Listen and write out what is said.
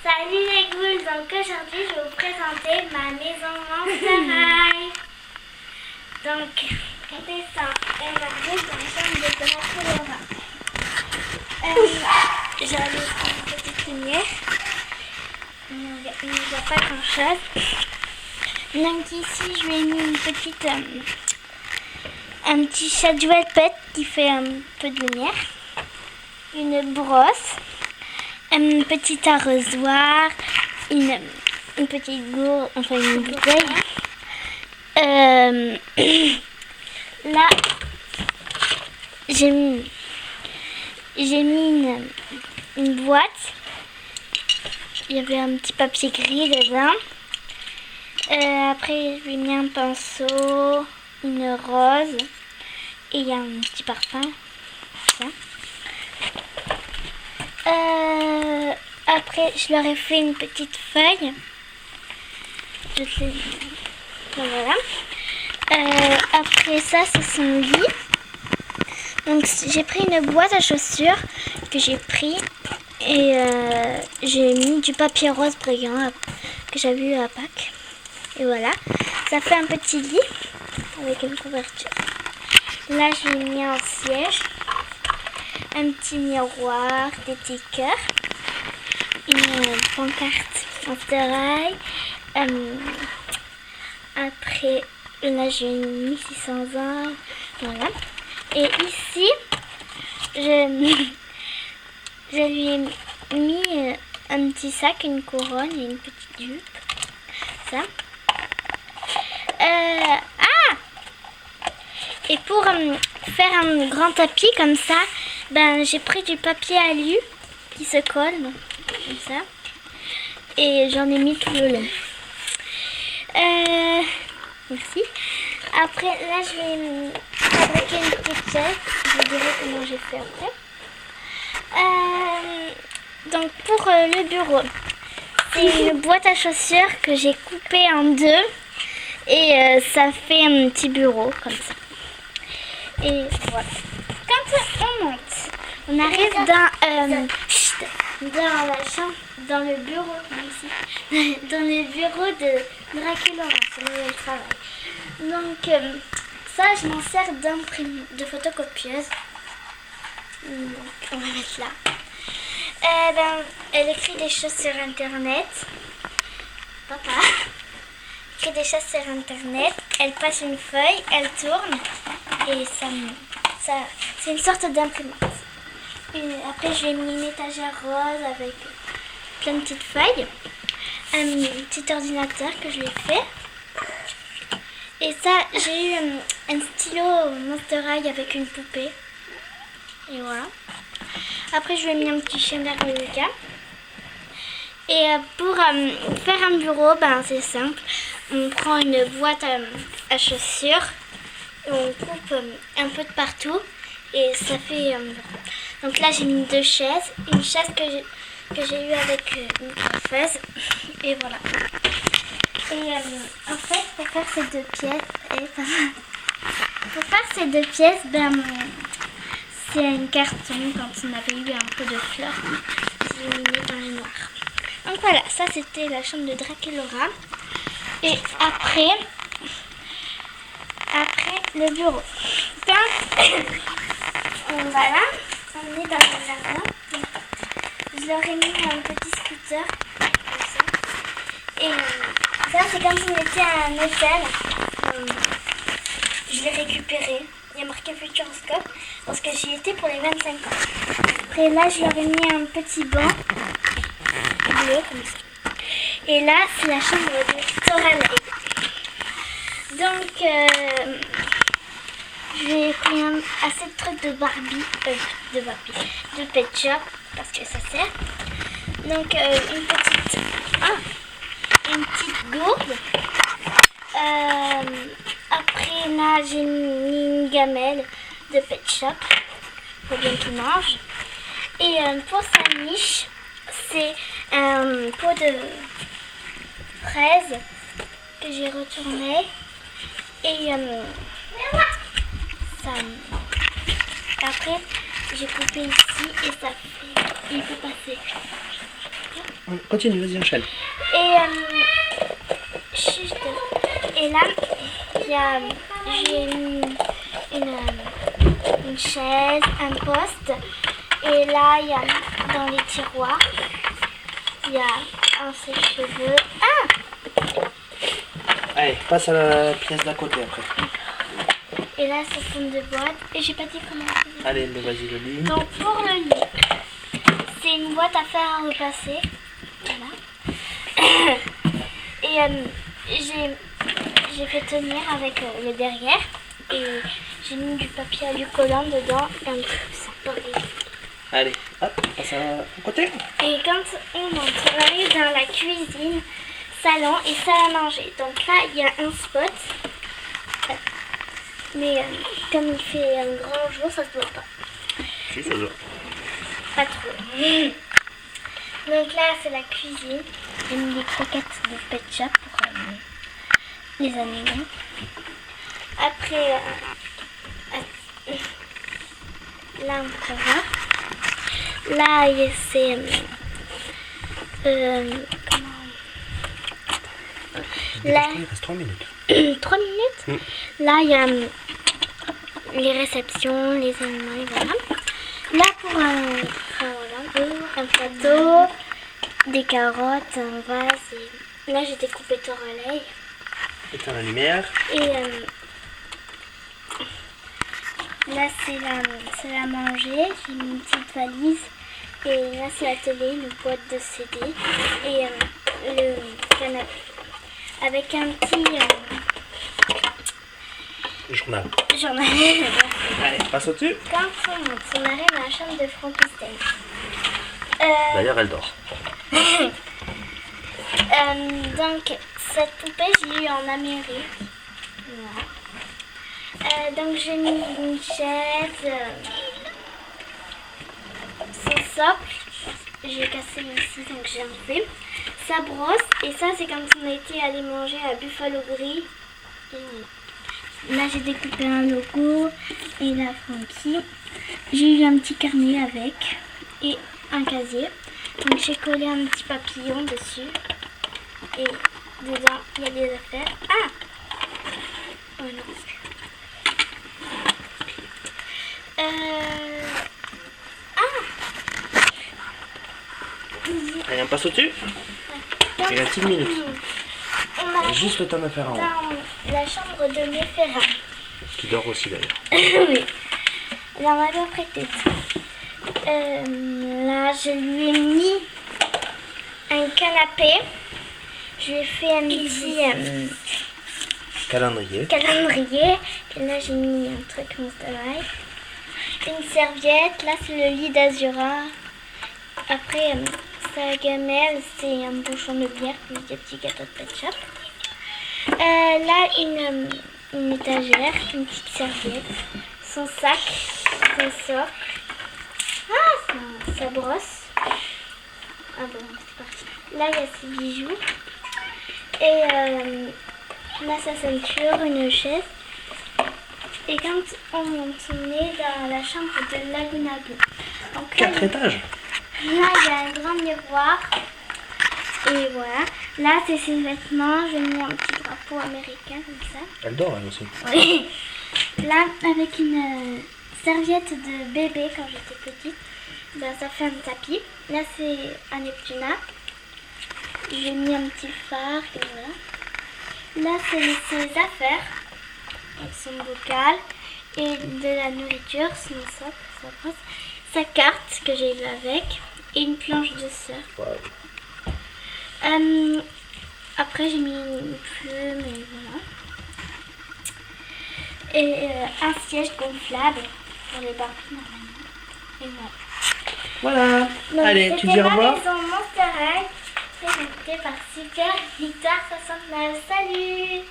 Salut les ghouls, donc aujourd'hui je vais vous présenter ma maison Monsterail. Donc, regardez ça, elle m'a dans la chambre de Draculaura. J'avais une petite lumière, il n'y a pas grand chose. Donc ici je lui ai mis une petite, un petit Shadwell pet qui fait un peu de lumière, une brosse, un petit arrosoir, une petite gourde, enfin une bouteille. Là, j'ai mis une boîte. Il y avait un petit papier gris dedans. Après, je lui ai mis un pinceau, une rose et il y a un petit parfum. Ça. Après, je leur ai fait une petite feuille. Voilà. Après ça, c'est son lit. Donc, j'ai pris une boîte à chaussures que j'ai pris et j'ai mis du papier rose brillant que j'avais eu à Pâques. Et voilà, ça fait un petit lit avec une couverture. Là, je lui ai mis un siège, un petit miroir, des petits cœurs, une pancarte Monsterail. Après, là, j'ai mis 1600 ans. Voilà. Et ici, je lui ai mis un petit sac, une couronne et une petite jupe. Ça. Et pour faire un grand tapis comme ça, j'ai pris du papier alu qui se colle, comme ça. Et j'en ai mis tout le long. Merci. Après, là, je vais fabriquer une petite chaise. Je vous dirai comment j'ai fait après. Donc, pour le bureau, c'est une boîte à chaussures que j'ai coupée en deux. Et ça fait un petit bureau, comme ça. Et voilà. Quand on monte, on arrive dans la chambre, dans le bureau, ici, dans le bureau de Draculaura, c'est là où elle travaille. Donc, ça, je m'en sers de photocopieuse. Donc, on va mettre là. Elle écrit des choses sur Internet. Papa écrit des choses sur Internet. Elle passe une feuille, elle tourne et ça c'est une sorte d'imprimante. Après, je lui ai mis une étagère rose avec plein de petites feuilles. Un petit ordinateur que je lui ai fait. Et ça, j'ai eu un stylo Monsterail avec une poupée. Et voilà. Après, je lui ai mis un petit chien d'Armelica. Et pour faire un bureau, c'est simple. On prend une boîte à chaussures. Et on coupe un peu de partout. Et ça fait un bureau. Donc là, j'ai mis deux chaises. Une chaise que j'ai eue avec une coiffeuse. Et voilà. Et en fait, pour faire ces deux pièces, c'est un carton quand on avait eu un peu de fleurs. J'ai mis dans le noir. Donc voilà, ça c'était la chambre de Draculaura. Et après le bureau. Donc, voilà, on est dans le jardin. Je leur ai mis un petit scooter. Comme ça. Et ça, c'est comme si on était à un hôtel. Je l'ai récupéré. Il y a marqué Futuroscope parce que j'y étais pour les 25 ans. Après, là, je leur ai mis un petit banc bleu comme ça. Et là, c'est la chambre de Toralei. Donc, j'ai pris assez de trucs de Barbie, de Pet Shop parce que ça sert. Donc, une petite gourde. Après, là, j'ai mis une gamelle de Pet Shop pour bien qu'il mange. Et pour sa niche, c'est un pot de fraises que j'ai retourné. Et après, j'ai coupé ici et ça fait... Il peut passer. Continue, vas-y, enchaîne. Chut. Et là, j'ai mis une chaise, un poste. Et là, il y a dans les tiroirs, il y a un sèche-cheveux. Ah! Allez, passe à la pièce d'à côté après. Et là, ce sont deux boîtes. Et j'ai pas dit comment c'est. Allez, mais vas-y, le lit. Donc, pour le lit, c'est une boîte à fer à repasser. Voilà. Et j'ai fait tenir avec le derrière. Et j'ai mis du papier allucolant dedans et un truc sympa. Allez, hop, passe à côté. Et quand on entre, on arrive dans la cuisine, salon et salle à manger. Donc là, il y a un spot. Mais comme il fait un grand jour, ça se voit pas. Si, ça se voit. Pas trop. Donc là, c'est la cuisine. J'ai mis des croquettes de Pet Shop pour les animaux. Après, là, on peut voir. Là, c'est... comment... Là, Il reste 3 minutes. 3 minutes. Là, il y a les réceptions, les animaux, et voilà. Là, pour un plateau, des carottes, un vase. Et là, j'ai découpé ton relais. Éteins la lumière. Et là, c'est la manger. J'ai mis une petite valise. Et là, c'est la télé, une boîte de CD. Et le canapé. Avec un petit Journal. journal. Allez, passe au-dessus. Quand on monte, on arrive à la chambre de Frankenstein. D'ailleurs, elle dort. Donc, cette poupée, j'ai eu en Amérique. Voilà. Donc, j'ai mis une chaise, son socle. J'ai cassé ici, donc j'ai enlevé. Sa brosse, et ça, c'est quand on a été allé manger à Buffalo Grill. Et voilà. Là, j'ai découpé un logo et la Frankie. J'ai eu un petit carnet avec et un casier. Donc, j'ai collé un petit papillon dessus. Et dedans, il y a des affaires. Ah! Oh non. Allez, on passe au-dessus. Il reste 1 minute. On a Juste le temps de faire en haut. dans la chambre de mes Ferrand. Qui dort aussi d'ailleurs. Oui. Là, on va bien prêter. Là, je lui ai mis un canapé. Je lui ai fait un petit Calendrier. calendrier. Et là, j'ai mis un truc Monster High. Une serviette. Là, c'est le lit d'Azura. Après, sa gamelle, c'est un bouchon de bière plus des petits gâteaux de Pet Shop. Là, une étagère, une petite serviette, son sac, son socle, sa brosse. Ah bon, c'est parti. Là, il y a ses bijoux. Et là, sa ceinture, une chaise. Et quand on est dans la chambre de Laguna Blue. Donc, 4 étages. Là, il y a un grand miroir. Et voilà. Là, c'est ses vêtements. J'ai mis un petit drapeau américain comme ça. Elle dort elle aussi. Oui. Là, avec une serviette de bébé quand j'étais petite, ben, ça fait un tapis. Là, c'est un Neptuna. J'ai mis un petit phare et voilà. Là, c'est ses affaires. Donc, son bocal et de la nourriture, son socle, sa brosse, sa carte que j'ai eue avec et une planche de surf. Wow. Après, j'ai mis une plume et voilà. Et un siège gonflable pour les Barbies normalement. Et voilà. Voilà. Donc, Allez, tu dis au revoir. C'était ma maison Monster High, présentée par Super Victor 69. Salut!